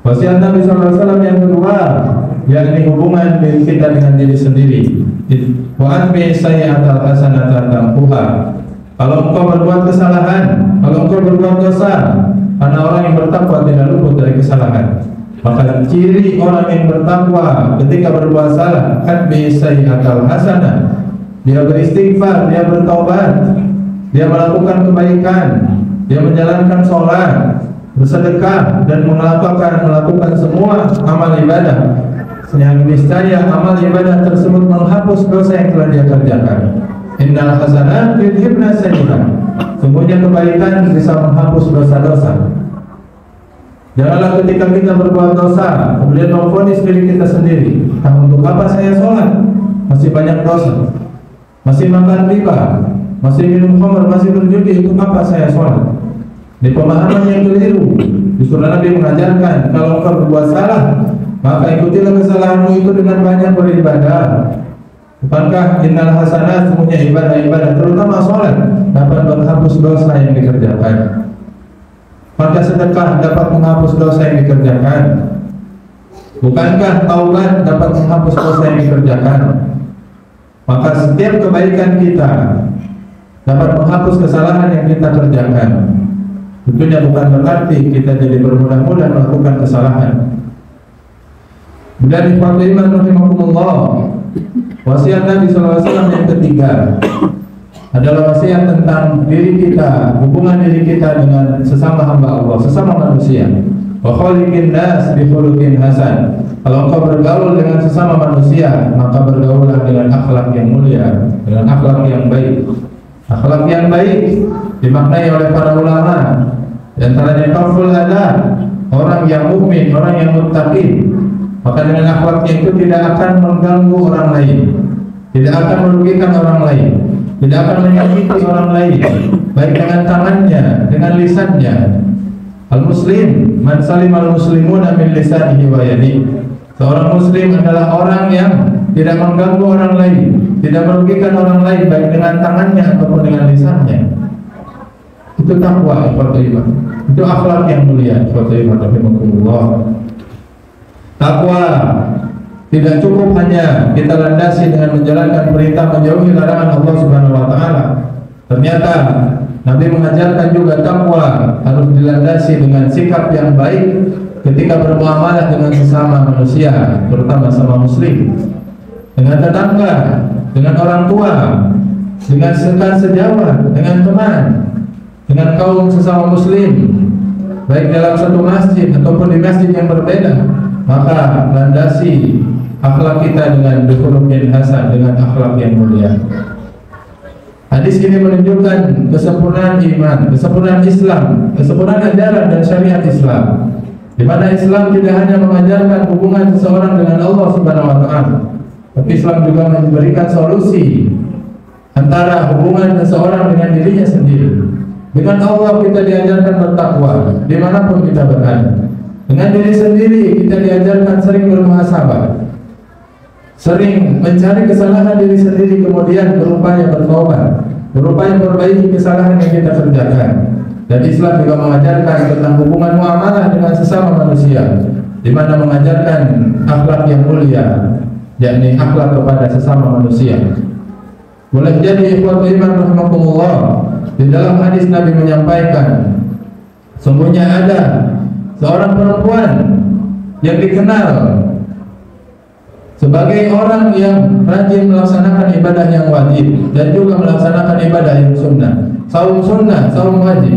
Wasiat Nabi SAW yang kedua, yakni hubungan diri kita dengan diri sendiri. Wa anbi sayyi'atal hasanata tamhuha. Kalau engkau berbuat kesalahan, kalau engkau berbuat dosa, karena orang yang bertakwa tidak luput dari kesalahan. Maka ciri orang yang bertakwa ketika berbuat salah, anbi sayyi'atal hasanah. Dia beristighfar, dia bertaubat, dia melakukan kebaikan, dia menjalankan sholat, bersedekah, dan melakukan semua amal ibadah. Yang niscaya amal ibadah tersebut menghapus dosa yang telah dia kerjakan. Innal hasanat yudhibna sayyi'at. Sungguhnya kebaikan bisa menghapus dosa-dosa. Janganlah ketika kita berbuat dosa kemudian memvonis diri kita sendiri, untuk apa saya sholat? Masih banyak dosa. Masih makan riba, masih minum khamr, masih berjudi, untuk apa saya sholat? Di pemahaman yang keliru. Justru Nabi mengajarkan, kalau engkau berbuat salah, maka ikutilah kesalahanmu itu dengan banyak beribadah. Bukankah innal hasanat, semuanya ibadah-ibadah, terutama sholat, dapat menghapus dosa yang dikerjakan. Maka sedekah dapat menghapus dosa yang dikerjakan. Bukankah taubat dapat menghapus dosa yang dikerjakan? Maka setiap kebaikan kita dapat menghapus kesalahan yang kita kerjakan. Tentunya bukan berarti kita jadi bermudah-mudah melakukan kesalahan. Dan ikhwan iman rahimakumullah, wasiat Nabi SAW yang ketiga adalah wasiat tentang diri kita, hubungan diri kita dengan sesama hamba Allah, sesama manusia. Wa khaliqin nas bi khuluqin hasan. Kalau engkau bergaul dengan sesama manusia, maka bergaullah dengan akhlak yang mulia, dengan akhlak yang baik. Akhlak yang baik dimaknai oleh para ulama, di antaranya kaful adab, orang yang mukmin, orang yang muttaqin. Maka dengan akhlaknya itu tidak akan mengganggu orang lain, tidak akan merugikan orang lain, tidak akan menyakiti orang lain, baik dengan tangannya, dengan lisannya. Al-muslim man salimal muslimuna min lisanihi wa yadihi. Seorang muslim adalah orang yang tidak mengganggu orang lain, tidak merugikan orang lain, baik dengan tangannya ataupun dengan lisannya. Itu takwa, iman. Itu akhlak yang mulia, iman. Takwa tidak cukup hanya kita landasi dengan menjalankan perintah menjauhi larangan Allah Subhanahu wa taala. Ternyata Nabi mengajarkan juga takwa harus dilandasi dengan sikap yang baik ketika bermuamalah dengan sesama manusia, terutama sama muslim, dengan tetangga, dengan orang tua, dengan rekan sejawat, dengan teman, dengan kaum sesama muslim, baik dalam satu masjid ataupun di masjid yang berbeda. Maka landasi akhlak kita dengan khuluqin hasan, dengan akhlak yang mulia. Hadis ini menunjukkan kesempurnaan iman, kesempurnaan Islam, kesempurnaan ajaran dan syariat Islam, di mana Islam tidak hanya mengajarkan hubungan seseorang dengan Allah Subhanahu wa taala, tapi Islam juga memberikan solusi antara hubungan seseorang dengan dirinya sendiri. Dengan Allah kita diajarkan bertakwa dimanapun kita berada. Dengan diri sendiri kita diajarkan sering bermuhasabah, sering mencari kesalahan diri sendiri, kemudian berupaya bertobat, berupaya memperbaiki kesalahan yang kita kerjakan. Dan Islam juga mengajarkan tentang hubungan muamalah dengan sesama manusia, di mana mengajarkan akhlak yang mulia, yakni akhlak kepada sesama manusia. Boleh jadi ikhwatu iman rahimakumullah, di dalam hadis Nabi menyampaikan, sungguhnya ada seorang perempuan yang dikenal sebagai orang yang rajin melaksanakan ibadah yang wajib dan juga melaksanakan ibadah yang sunnah, saum wajib,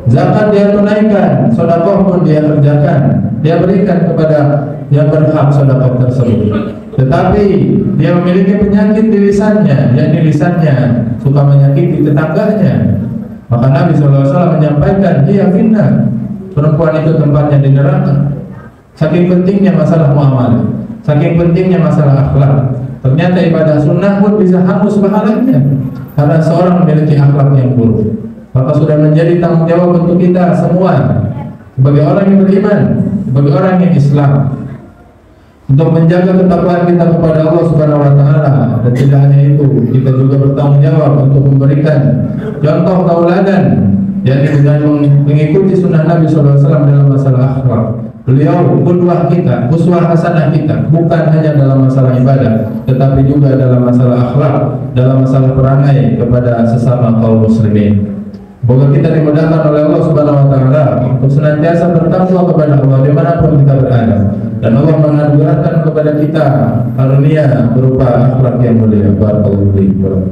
zakat dia tunaikan, sedekah pun dia kerjakan, dia berikan kepada yang berhak sedekah tersebut. Tetapi dia memiliki penyakit di lisannya, yakni lisannya suka menyakiti tetangganya. Maka Nabi SAW menyampaikan, dia finnar, perempuan itu tempatnya di neraka. Saking pentingnya masalah muamalah, saking pentingnya masalah akhlak. Ternyata ibadah sunnah pun bisa hangus pahalanya karena seorang memiliki akhlak yang buruk. Maka sudah menjadi tanggung jawab untuk kita semua sebagai orang yang beriman, sebagai orang yang Islam, untuk menjaga ketakwaan kita kepada Allah Subhanahu wa taala. Dan tidak hanya itu, kita juga bertanggung jawab untuk memberikan contoh tauladan, yakni dengan mengikuti sunnah Nabi SAW dalam masalah akhlak. Beliau qudwah kita, uswah hasanah kita, bukan hanya dalam masalah ibadah, tetapi juga dalam masalah akhlak, dalam masalah perangai kepada sesama kaum muslimin. Semoga kita dimudahkan oleh Allah Subhanahu wa taala untuk senantiasa bertakwa kepada Allah dimanapun kita berada, dan Allah menganugerahkan kepada kita karunia berupa akhlak yang mulia. Barakallahu fiikum.